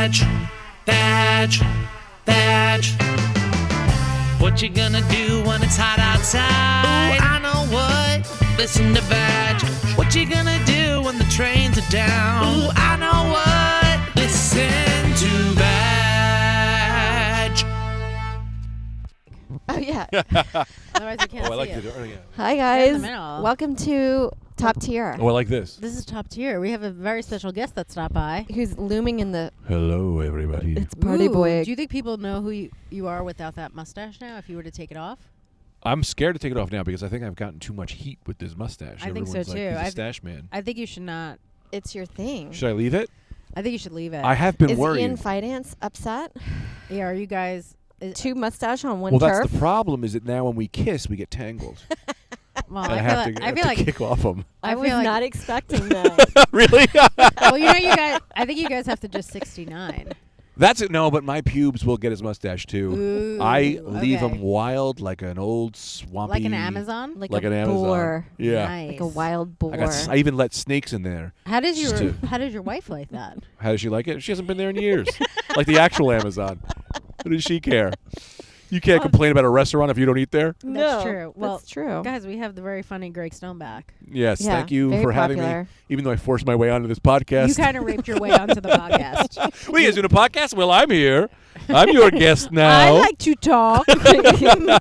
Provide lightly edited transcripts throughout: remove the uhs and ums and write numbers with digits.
Vadge, Vadge, Vadge. What you gonna do when it's hot outside? Ooh, I know what. Listen to Vadge. What you gonna do when the trains are down? Ooh, I know what. Listen to Vadge. Oh, yeah. Otherwise you can't I like see the it. yeah. Hi, in guys. the middle. Welcome to Top Tier. Oh, I like this. This is top tier. We have a very special guest that stopped by. Who's looming in the... Hello, everybody. It's Party Ooh, Boy. Do you think people know who you are without that mustache now if you were to take it off? I'm scared to take it off now because I think I've gotten too much heat with this mustache. I think so, Everyone's like, too. he's a stash man. I think you should not. It's your thing. Should I leave it? I think you should leave it. I have been Is worried. Ian Finance upset? Yeah, are you guys... Two mustache on one well, turf? that's the problem is that now when we kiss, we get tangled. Well, And I have to kick off them. I was feel like- not expecting that. Really? Well, you know, you guys... I think you guys have to just 69. That's it. No, but my pubes will get his mustache too. Ooh, I leave okay. him wild like an old swampy. Like an Amazon? Like Like a an Amazon. boar. Yeah. Nice. Like a wild boar. I even let snakes in there. How does Just your to- How does your wife like that? How does she like it? She hasn't been there in years. Like the actual Amazon. What does she care? You can't complain about a restaurant if you don't eat there. No, That's true. Well, that's true. guys, we have the very funny Greg Stone back. Yes, Yeah, thank you very for having me. popular. Even though I forced my way onto this podcast. You kind of raped your way onto the podcast. What, you guys doing a podcast? Well, I'm here. I'm your guest now. I like to talk.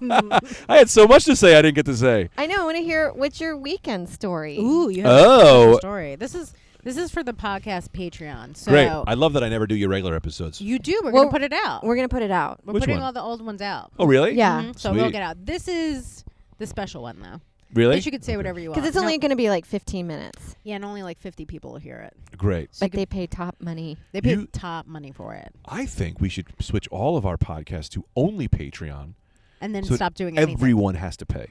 I had so much to say I didn't get to say. I know. I want to hear what's your weekend story. Ooh, you have Oh. a story. This is for the podcast Patreon. So Great. I love that I never do your regular episodes. you do. We're Well, gonna put it out. We're going to put it out. We're Which putting one? all the old ones out. Oh, really? Yeah. So they'll Sweet. get out. This is the special one though. Really? But you could say whatever you want. Because it's only going to be like 15 minutes. yeah, and only like 50 people will hear it. Great. But they pay top money. They pay You- top money for it, I think we should switch all of our podcasts to only Patreon. and then So stop doing anything. everyone has to pay.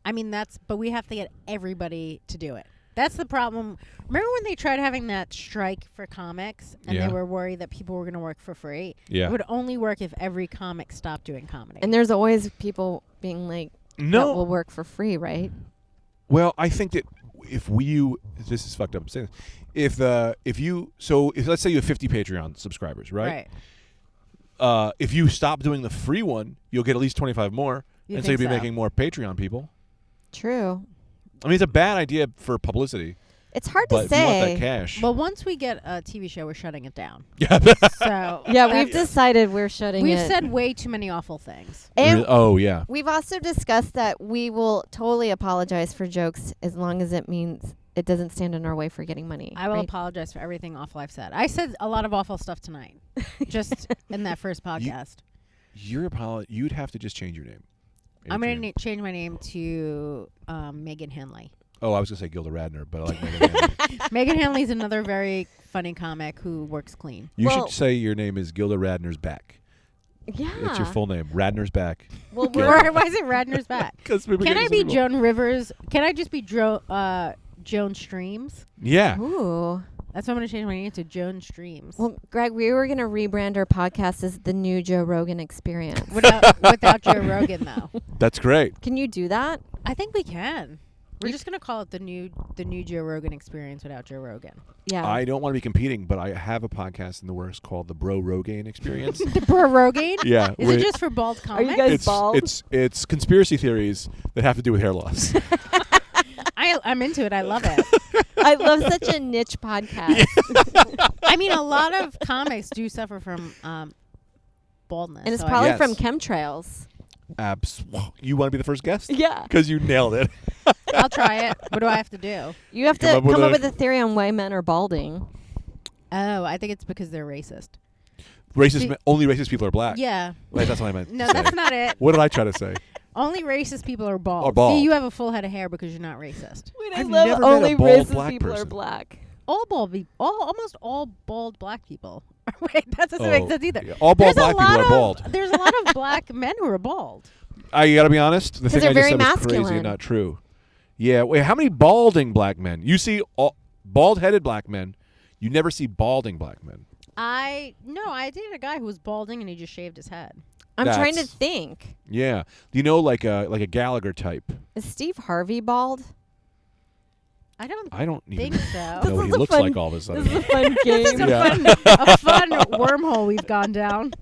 I mean, but we have to get everybody to do it. That's the problem. Remember when they tried having that strike for comics and Yeah. they were worried that people were going to work for free? Yeah. It would only work if every comic stopped doing comedy. And there's always people being like, that No. will work for free, right? Well, I think that if this is fucked up. I'm saying this. If let's say you have 50 Patreon subscribers, right? If you stop doing the free one, you'll get at least 25 more, You and so think you'll be so? making more Patreon people. True. I mean, it's a bad idea for publicity, It's hard but to if you want that say. cash, Well, once we get a TV show, we're shutting it down. yeah. So Yeah, we've that's- decided we're shutting We've it. said way too many awful things. And Oh yeah. we've also discussed that we will totally apologize for jokes as long as it means it doesn't stand in our way for getting money. I will right? apologize for everything awful I've said. I said a lot of awful stuff tonight, just in that first podcast. You'd have to just change your name. I'm going Adrian. to change my name to Megan Henley. Oh, I was gonna say Gilda Radner, but I like Megan Henry. Megan Henley's another very funny comic who works clean. You Well- should say your name is Gilda Radner's back. Yeah. It's your full name, Radner's back. Well, Gilda. Why is it Radner's back? Can I be Joan Rivers? Can I just be Joan Streams? Yeah. Ooh. That's what I'm going to change my name to, Joan Streams. Well, Greg, we were going to rebrand our podcast as the new Joe Rogan Experience. without Joe Rogan, though. That's great. Can you do that? I think we can. We're just going to call it the new Joe Rogan Experience without Joe Rogan. Yeah. I don't want to be competing, but I have a podcast in the works called the Bro Rogaine Experience. The Bro Rogan? Yeah. Is it just for bald Are you comics? guys bald? It's conspiracy theories that have to do with hair loss. I'm into it. I love it. I love such a niche podcast. I mean, a lot of comics do suffer from baldness. And it's so probably Yes. from chemtrails. You want to be the first guest? Yeah. Because you nailed it. I'll try it. What do I have to do? You have to Come up with come up a- with a theory on why men are balding. Oh, I think it's because they're racist. Only racist people are black. Yeah. Wait, that's what I meant. No, to say. that's not it. What did I try to say? Only racist people are bald. Are bald. See, you have a full head of hair because you're not racist. Wait, I've never met a only bald racist black people are person. black. Almost all bald black people. Wait, that doesn't make sense either. Yeah. All bald There's a black people lot are of- bald. There's a lot of black men who are bald. I gotta be honest. The thing they're I just very said was crazy masculine. and not true. Yeah. Wait. How many balding black men? You see bald-headed black men. You never see balding black men. I dated a guy who was balding and he just shaved his head. I'm trying to That's- think. Yeah. You know, like a Gallagher type. Is Steve Harvey bald? I don't even think so. know what he looks like all of a sudden. This is a fun game. This is Yeah. a fun wormhole we've gone down.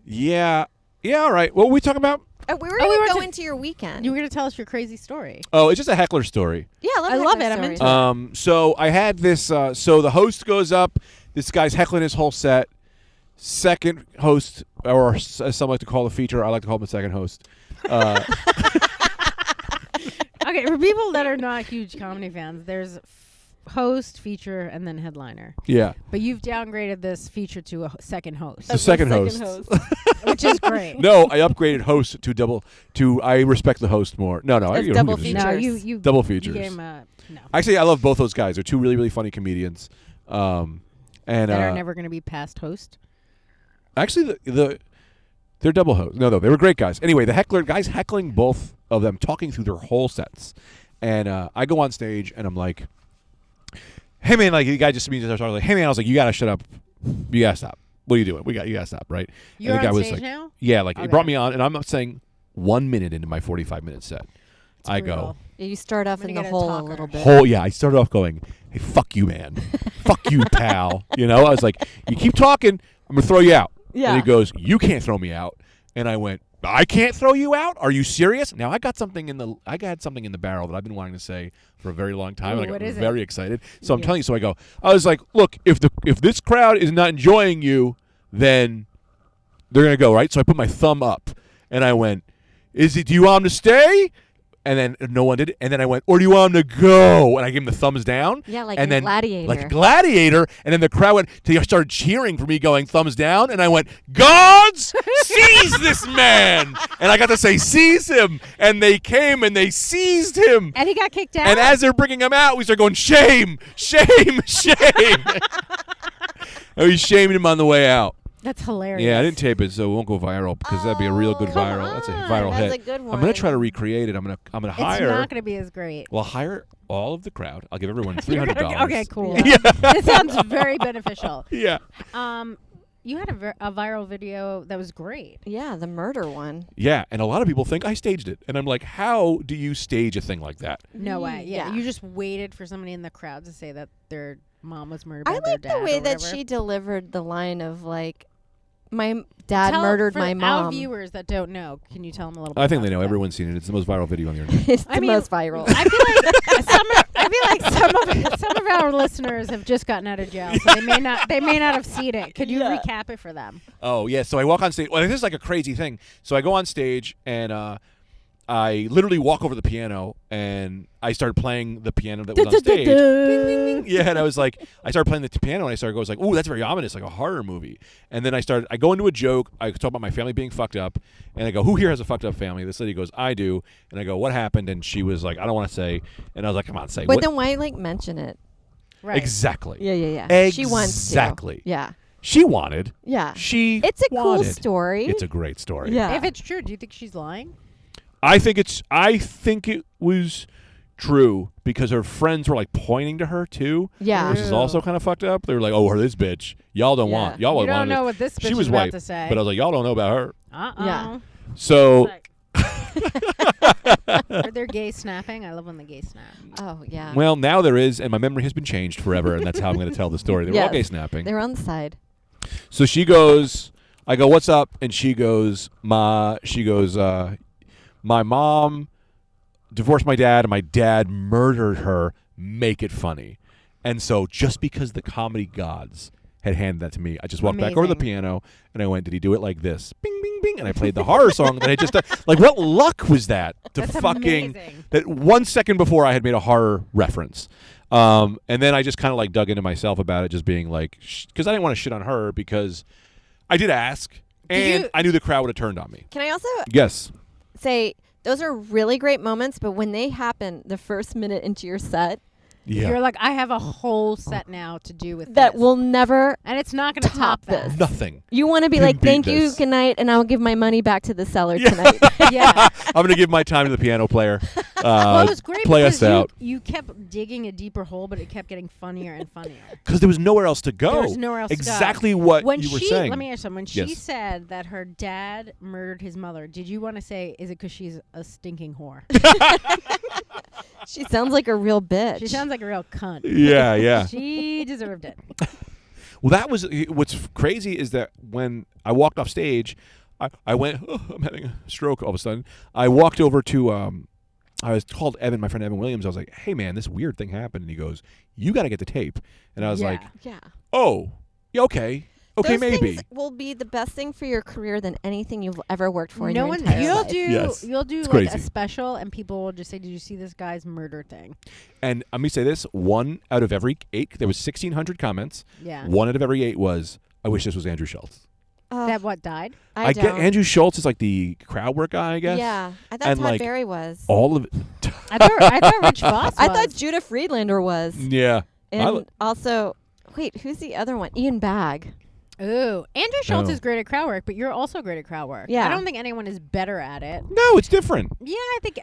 Yeah. All right. What were we talking about? We were Oh, we going were to go to- into your weekend. You were going to tell us your crazy story. Oh, it's just a heckler story. Yeah, I love it. I'm into it. So I had this. So the host goes up. This guy's heckling his whole set. Second host, or as some like to call the feature, I like to call him the second host. Okay, for people that are not huge comedy fans, there's host, feature, and then headliner. Yeah, But you've downgraded this feature to a second host, the second host. which is great. No, I upgraded host to double. I respect the host more. No, It's who double gives a shit? feature. No, Features. you Double You features. gave him no. Actually, I love both those guys. They're two really, really funny comedians. And That are never going to be past host. actually, they're double hosts. No, they were great guys. Anyway, the guys heckling both of them, talking through their whole sets. And I go on stage and I'm like, "Hey man," like the guy just starts talking like, "Hey man," I was like, "You gotta shut up. You gotta stop. What are you doing? You gotta stop, right?" You're and the guy on was stage like, now? "Yeah," like he Okay. brought me on, and I'm saying 1 minute into my 45-minute set, I go, Brutal. Yeah, you start off I'm in gonna the get a hole a talker. little bit. I started off going, "Hey, fuck you, man. Fuck you, pal." You know, I was like, "You keep talking, I'm gonna throw you out." Yeah. And he goes, "You can't throw me out." And I went, "I can't throw you out? Are you serious?" Now I got something in the barrel that I've been wanting to say for a very long time, Ooh, and I what got is it? very excited. So I'm Yeah. telling you. So I was like, "Look, if this crowd is not enjoying you, then they're gonna go, right?" So I put my thumb up, and I went, "Do you want them to stay?" And then no one did. And then I went, "Or do you want them to go?" And I gave them the thumbs down. Yeah, like and a then, gladiator. Like a gladiator. And then the crowd started cheering for me, going thumbs down. And I went, "Gods, seize this man!" And I got to say, "Seize him!" And they came and they seized him. And he got kicked out. And as they're bringing him out, we start going, "Shame, shame, shame!" And we shamed him on the way out. That's hilarious. Yeah, I didn't tape it, so it won't go viral because that'd be a real good Oh, come viral. That's a on, viral that's hit. a good I'm gonna try to one. recreate it. I'm gonna It's hire. not going to be as great. Well, hire all of the crowd. I'll give everyone You're $300. gonna- Okay, cool. Yeah. This sounds very beneficial. Yeah. You had a viral video that was great. Yeah, the murder one. Yeah, and a lot of people think I staged it, and I'm like, how do you stage a thing like that? No way. Yeah. Yeah. You just waited for somebody in the crowd to say that their mom was murdered by I their like dad the way or that whatever. she delivered the line of like, "My dad Tell- murdered for my Our mom." viewers that don't know, can you tell them a little bit? I think about they know. that? Everyone's seen it. It's the most viral video on the internet. It's I the mean, most viral. I feel like some of our listeners have just gotten out of jail, so they may not have seen it. Could you recap it for them? Oh, yeah. So I walk on stage. Well, this is like a crazy thing. So I go on stage, and I literally walk over the piano, and I started playing the piano that was on stage. Ding, ding, ding. Yeah, and I started playing the piano, and I was like, "Ooh, that's very ominous, like a horror movie." And then I go into a joke. I talk about my family being fucked up, and I go, "Who here has a fucked up family?" This lady goes, "I do." And I go, "What happened?" And she was like, "I don't want to say." And I was like, "Come on, say." But what? then why mention it? Right. Exactly. Yeah. She wants to. Exactly. Yeah. She wanted. Yeah. She. It's a cool wanted. story. It's a great story. Yeah. If it's true, do you think she's lying? I think it was true because her friends were like pointing to her too. Yeah. Which is also kind of fucked up. They were like, "Oh, her this bitch. Y'all don't Yeah. want. Y'all You wouldn't don't want know it." what this bitch She was is about white, to say. but I was like, "Y'all don't know about her." Yeah. So Are there gay snapping? I love when the gay snap. Oh yeah. well, now there is, and my memory has been changed forever, and that's how I'm going to tell the story. They were all Yes. gay snapping. They're on the side. So she goes, I go, "What's up?" And she goes, my mom divorced my dad, and my dad murdered her. Make it funny. And so just because the comedy gods had handed that to me, I just walked back over to the Amazing. piano, and I went, "Did he do it like this? Bing, bing, bing." And I played the horror song that I just done. Like, what luck was that? To That's fucking amazing. that 1 second before I had made a horror reference. And then I just kind of like dug into myself about it, just being like, because I didn't want to shit on her because I did ask, and you- I knew the crowd would have turned on me. Can I also Yes. say those are really great moments, but when they happen the first minute into your set, Yeah. You're like, I have a whole set now to do with that this. will never. and it's not going to top that. this. Nothing. You want to be Can like, beat "Thank you, this." good night," and I'll give my money back to the Cellar Yeah. tonight. Yeah. I'm going to give my time to the piano player. Well, it was great play because us out. you kept digging a deeper hole, but it kept getting funnier and funnier. Because there was nowhere else to go. There was nowhere else to go. Exactly what When you were saying. Let me ask you something. When she Yes. said that her dad murdered his mother, did you want to say, is it because she's a stinking whore? She sounds like a real bitch. She sounds like a real cunt. Yeah, yeah. She deserved it. Well, that was what's crazy is that when I walked off stage, I went, I'm having a stroke all of a sudden. I walked over to, I was called Evan, my friend Evan Williams. I was like, hey, man, this weird thing happened. And he goes, you got to get the tape. And I was like, Yeah. oh, yeah, okay. Okay, Those maybe. things will be the best thing for your career than anything you've ever worked for in No your one, entire you'll life. do, Yes. you'll do It's like crazy. a special, and people will just say, "Did you see this guy's murder thing?" And let me say this, 1 out of every 8, there was 1,600 comments. Yeah. 1 out of every 8 was, I wish this was Andrew Schultz. That what died? I get don't. Andrew Schultz is like the crowd work guy, I guess. Yeah, I thought And, Todd like, Barry was. All of it. I thought Rich Voss was. I thought Judah Friedlander was. Yeah. And also, wait, who's the other one? Ian Bagg. Ooh, Andrew Schultz Oh. is great at crowd work, but you're also great at crowd work. Yeah. I don't think anyone is better at it. No, it's different. Yeah, I think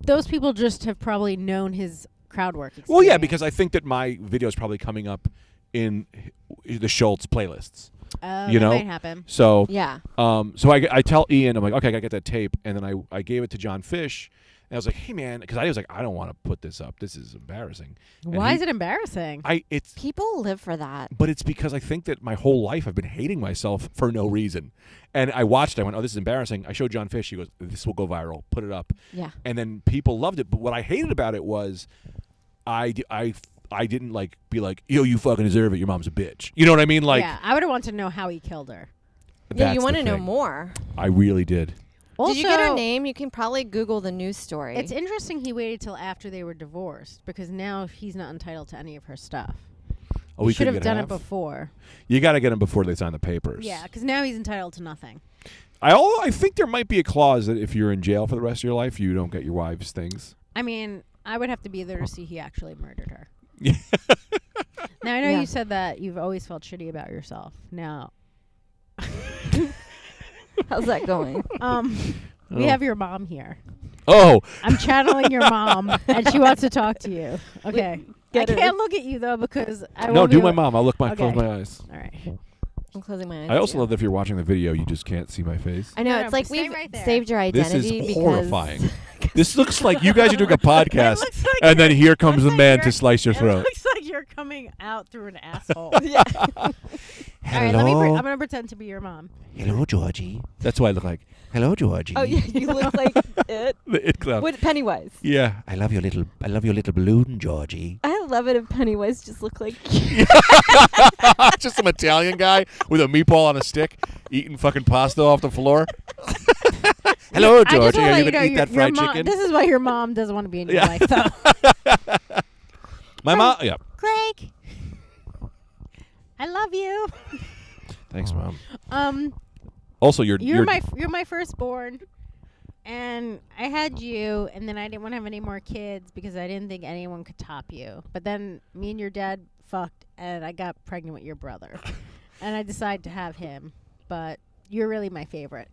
those people just have probably known his crowd work experience. Well, yeah, because I think that my video is probably coming up in the Schultz playlists. You that know? might happen. So, Yeah. so I tell Ian, I'm like, okay, I gotta get that tape, and then I gave it to John Fish, and I was like, hey man, because I was like, I don't want to put this up. This is embarrassing. And Why is it embarrassing? It's People live for that. But it's because I think that my whole life I've been hating myself for no reason. And I watched it. I went, oh, this is embarrassing. I showed John Fish. He goes, this will go viral. Put it up. Yeah. And then people loved it. But what I hated about it was I didn't like be like, yo, you fucking deserve it. Your mom's a bitch. You know what I mean? Like, yeah, I would have wanted to know how he killed her. Yeah, you want to know more. I really did. Also, Did you get her name? You can probably Google the news story. It's interesting he waited till after they were divorced because now he's not entitled to any of her stuff. Oh, He we should couldn't have get done half? it before. You got to get them before they sign the papers. Yeah, because now he's entitled to nothing. I think there might be a clause that if you're in jail for the rest of your life, you don't get your wife's things. I mean, I would have to be there to see he actually murdered her. Yeah. Now, I know Yeah. you said that you've always felt shitty about yourself. Now, How's that going? we Oh. have your mom here. Oh, I'm channeling your mom, and she wants to talk to you. Okay. I get her. can't look at you, though, because I no, won't do be my able- mom. I'll look my Okay. close my eyes. All right. I'm closing my eyes. I also too. love that if you're watching the video, you just can't see my face. I know, No, it's like stay we've right there. saved your This identity is because horrifying. This looks like you guys are doing a podcast, looks like and then you're- here comes the looks like man you're- to slice your It throat. looks like you're coming out through an asshole. yeah. All right, I'm gonna pretend to be your mom. Hello, Georgie. That's what I look like. Hello, Georgie. Oh yeah, you look like it. The it clown. With Pennywise. Yeah. I love your little balloon, Georgie. I love it if Pennywise just looked like Just some Italian guy with a meatball on a stick eating fucking pasta off the floor. Hello, I just Georgie. wanna Are let you know gonna eat that your fried mom- chicken? This is why your mom doesn't want to be in your Yeah. life, though. My mom. Yeah. Greg, I love you. Thanks, Mom. Um, Also, you're you're my firstborn, and I had you, and then I didn't want to have any more kids because I didn't think anyone could top you. But then me and your dad fucked, and I got pregnant with your brother, and I decided to have him. But you're really my favorite,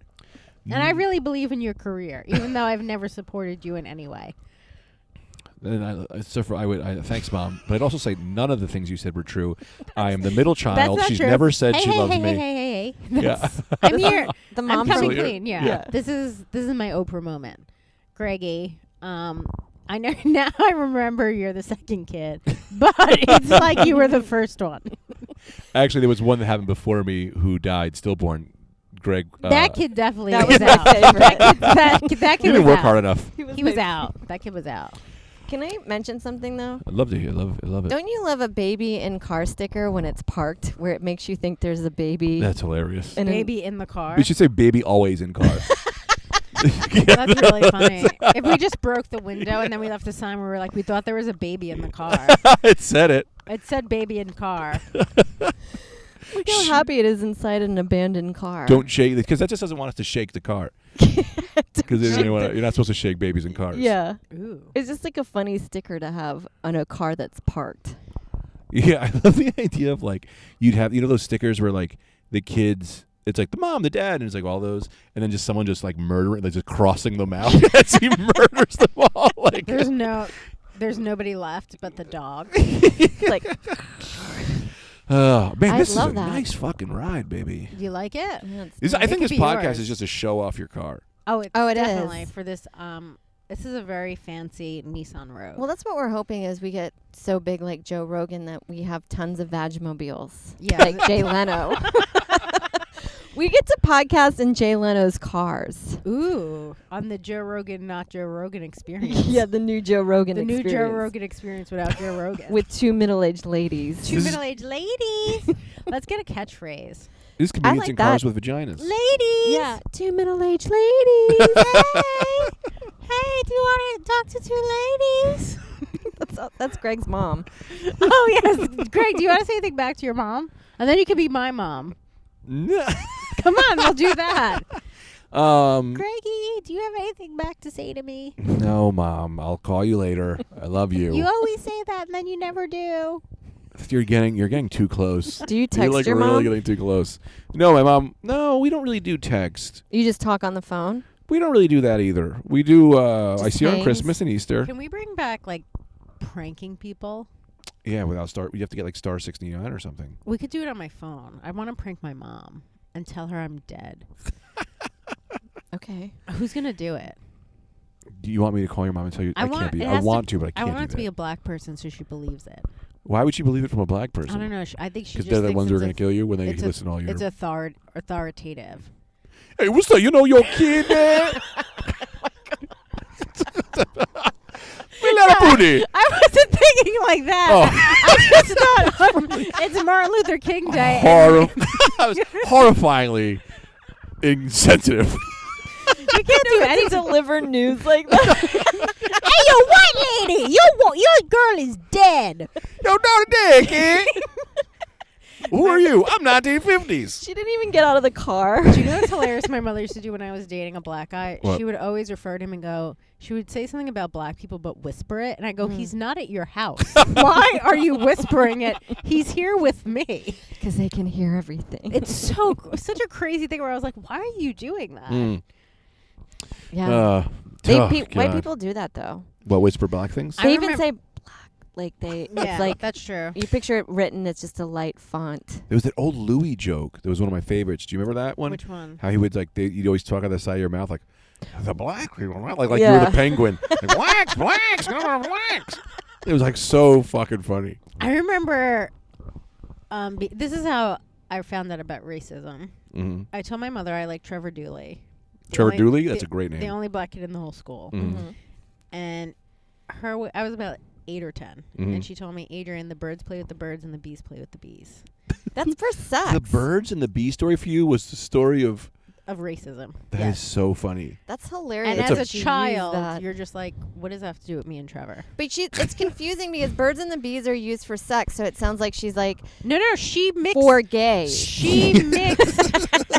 and I really believe in your career, even though I've never supported you in any way. And thanks, Mom. But I'd also say none of the things you said were true. I am the middle child. not She's true. never said she loves hey, me. Hey. Yeah. I'm here. the I'm mom coming So you're- clean. Yeah. yeah. This is my Oprah moment, Greggy. I know now. I remember you're the second kid, but it's like you were the first one. Actually, there was one that happened before me who died stillborn. Greg. That kid definitely that was was my out. favorite. That kid You was didn't work out. hard enough. He was my- out. That kid was out. Can I mention something though? I'd love to hear. I love it. Don't you love a baby in car sticker when it's parked, where it makes you think there's a baby? That's hilarious. in Baby in the car. We should say baby always in car. That's really funny. If we just broke the window and then we left a sign where we were like, we thought there was a baby in the car. It said it. It said baby in car. Look how happy it is inside an abandoned car. Don't shake because that just doesn't want us to shake the car. Because you're not supposed to shake babies in cars. Yeah. Ooh. It's just like a funny sticker to have on a car that's parked. Yeah, I love the idea of like you'd have those stickers where like the kids it's like the mom, the dad, and it's like all those, and then just someone just like murdering, like just crossing them out as he murders them all. Like there's nobody left but the dog. Like, oh man, I this is love a that. nice fucking ride, baby. Do you like it? I think could this be podcast yours. is just a show off your car. Oh, it definitely is. for this. This is a very fancy Nissan Rogue. well, that's what we're hoping is we get so big like Joe Rogan that we have tons of Vadge mobiles. Yeah. Like Jay Leno. We get to podcast in Jay Leno's cars. Ooh, on the Joe Rogan, not Joe Rogan experience. Yeah, the new Joe Rogan The experience. new Joe Rogan experience without Joe Rogan. With 2 middle-aged ladies. two middle-aged ladies. Let's get a catchphrase. This comedians like in cars that. with vaginas. Ladies. Yeah, 2 middle-aged ladies. Hey, do you want to talk to two ladies? That's Greg's mom. Oh, yes. Greg, do you want to say anything back to your mom? And then you can be my mom. Come on, we'll do that. Greggy, do you have anything back to say to me? No, Mom. I'll call you later. I love you. You always say that, and then you never do. You're getting too close. Do you text You're like your really mom? getting too close. No, my mom. No, we don't really do text. You just talk on the phone? We don't really do that either. We do. I Just see her on hangs? Christmas and Easter. Can we bring back, like, pranking people? Yeah, without star. You have to get like star 69 or something. We could do it on my phone. I want to prank my mom and tell her I'm dead. Okay. Who's going to do it? Do you want me to call your mom and tell you? I can't be. I want to, but I I can't want do it to be that. a black person so she believes it. Why would she believe it from a black person? I don't know. I think she Because just they're the thinks ones who are it's going to kill you when they it's listen to all your. It's authoritative. Hey, what's up? You know your kid, man? Booty. I wasn't thinking like that. Oh. I just thought it's Martin Luther King Day. I was horrifyingly insensitive. You can't do To anything. deliver news like that. Hey, you white lady, your girl is dead. Yo, daughter dead, kid. Who are you? I'm 1950s. She didn't even get out of the car. Do you know what's hilarious? My mother used to do when I was dating a black guy. What? She would always refer to him and go. She would say something about black people, but whisper it, and I go, "He's not at your house. Why are you whispering it? He's here with me." Because they can hear everything. It's such a crazy thing where I was like, "Why are you doing that?" Mm. yeah. White God. people do that, though. What, whisper black things? I They even remember- say black. Like, Yeah, it's like, that's true. you picture it written, it's just a light font. There was that old Louis joke. That was one of my favorites. Do you remember that one? Which one? How he would you'd always talk out the side of your mouth like, the black people, like you Yeah. were the penguin. Like, blacks, no, blacks. It was like so fucking funny. I remember. This is how I found out about racism. Mm-hmm. I told my mother I like Trevor Dooley. The Trevor only- Dooley? That's the- a great name. The only black kid in the whole school. Mhm. And I was about 8 or 10, Mhm. and she told me, Adrian, the birds play with the birds and the bees play with the bees. That's for sex. The birds and the bee story for you was the story of. Of racism. That is so funny. That's hilarious. And That's as a- a She used child, that. you're just like, what does that have to do with me and Trevor? But it's confusing because birds and the bees are used for sex, so it sounds like she's like No, she mixed. for gay. She mixed.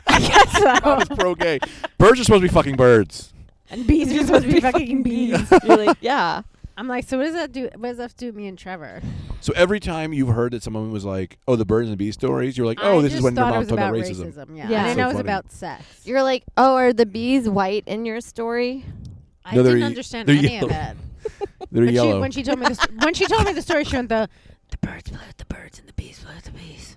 I guess I so. was pro gay. Birds are supposed to be fucking birds. And bees are supposed to be fucking bees. You're like, yeah. I'm like, so what does that do? What does that have to do with me and Trevor? So every time you've heard that someone was like, "Oh, the birds and bee stories," you're like, "Oh, I this is just when your thought it mom was talked about about racism." Yeah, Yeah. I didn't So know it was funny. about sex. You're like, oh, are the bees white in your story? I No, they're didn't ye- understand they're any of yellow. it. They're But yellow. when she told me the story, she went the birds play with the birds and the bees play with the bees.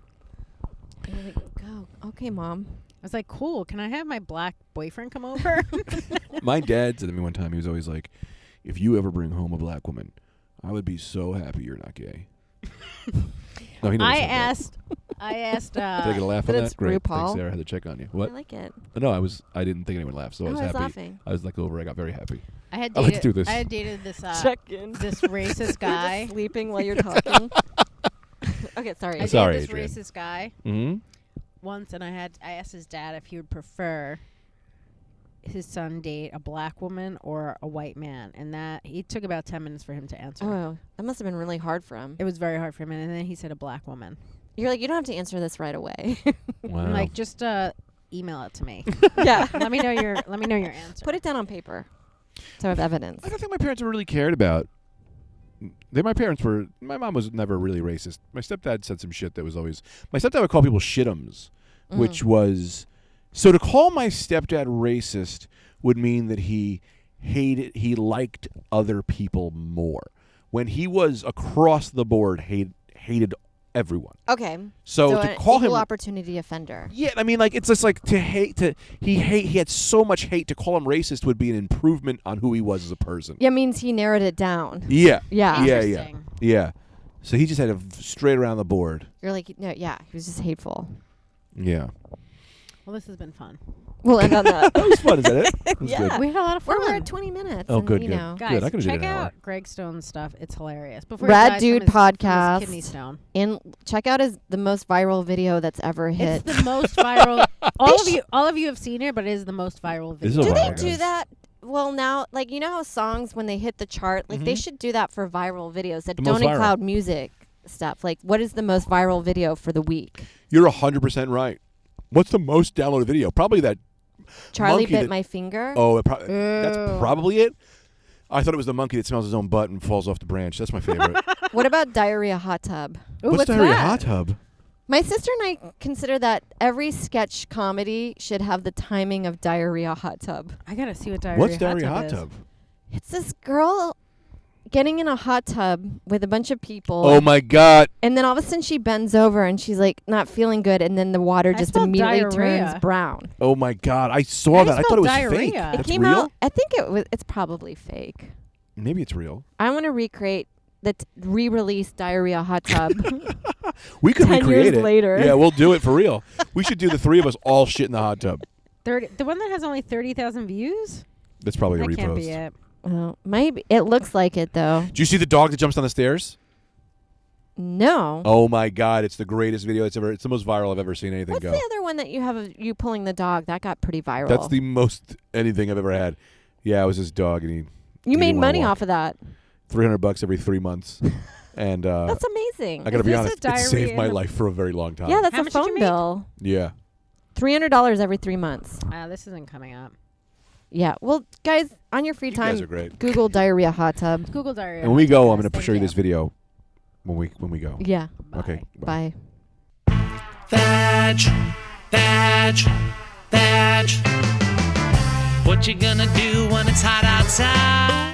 And you're like, go. Okay, mom. I was like, cool. Can I have my black boyfriend come over? My dad said to me one time, he was always like, "If you ever bring home a black woman, I would be so happy you're not gay." No, he never I said that. asked. Did I get a laugh But on it's that? Great. RuPaul. Thanks, Sarah. I had to check on you. What? I like it. No, I didn't think anyone would laugh, so I was I was happy. laughing. I was like over. I got very happy. I had I like dated, to do this. I had dated this Check in. this racist guy. Sleeping while you're talking. Okay, sorry. I Sorry, dated this Adrian. racist guy Mm-hmm. once, and I asked his dad if he would prefer his son date a black woman or a white man, and that he took about 10 minutes for him to answer. Oh, that must have been really hard for him. It was very hard for him, and then he said a black woman. You're like, you don't have to answer this right away. Wow. I'm like, just email it to me. Yeah. let me know your answer. Put it down on paper. So I have evidence. I don't think my parents were really cared about. My mom was never really racist. My stepdad said some shit that was always. My stepdad would call people shit'ems, which was So to call my stepdad racist would mean that he liked other people more. When he was across the board, hated everyone. Okay. So to call him equal opportunity offender. Yeah, I mean, like it's just like he had so much hate. To call him racist would be an improvement on who he was as a person. Yeah, means he narrowed it down. Yeah. Yeah. Yeah. So he just had a straight around the board. You're like, no, yeah, he was just hateful. Yeah. Well, this has been fun. We'll end on that. That was fun, is that it? That was Yeah. good. We had a lot of fun. We're at 20 minutes. Oh, and, good, you good. know. Guys, I could've did check an hour. out Greg Stone's stuff. It's hilarious. Before Rad he dies Dude from his Podcast. kidney stone. And check out the most viral video that's ever hit. It's the most viral. All of you have seen it, but it is the most viral This is video. a Do viral they guys. do that? Well, now, like, you know how songs, when they hit the chart, like, they should do that for viral videos that The don't most viral. include music stuff. Like, what is the most viral video for the week? You're 100% right. What's the most downloaded video? Probably that. Charlie Monkey bit that- my finger. Oh, that's probably it. I thought it was the monkey that smells his own butt and falls off the branch. That's my favorite. What about diarrhea hot tub? Ooh, What's what's diarrhea that? hot tub? My sister and I consider that every sketch comedy should have the timing of diarrhea hot tub. I gotta see what diarrhea What's diarrhea hot is. tub? It's this girl getting in a hot tub with a bunch of people. Oh my God! And then all of a sudden she bends over and she's like not feeling good, and then the water I just spelled immediately diarrhea. turns brown. Oh my God! I saw I that. I thought it was spelled fake. diarrhea. It That's came real. out. I think it's probably fake. Maybe it's real. I want to recreate the re-release diarrhea hot tub. We could 10 recreate years it. later. Yeah, we'll do it for real. We should do the three of us all shit in the hot tub. The one that has only 30,000 views. That's probably a That repost. can't be it. Well, maybe it looks like it though. Do you see the dog that jumps down the stairs? No. Oh my God! It's the greatest video it's ever. It's the most viral I've ever seen anything What's go. the other one that you have of you pulling the dog? That got pretty viral. That's the most anything I've ever had. Yeah, it was his dog, and he you made didn't wanna money walk. off of that. $300 every 3 months, and That's amazing. I gotta Is be this a honest, it diarrhea saved my in a- life for a very long time. Yeah, that's How a much did you phone make? bill. Yeah. $300 every 3 months. This isn't coming up. Yeah. Well, guys, on your free You time, guys are great. Google diarrhea hot tub. Google diarrhea. And when we go, I'm Yes, going to thank show you this video when we go. Yeah. Okay. Bye. Vadge, Vadge, Vadge. What you gonna do when it's hot outside?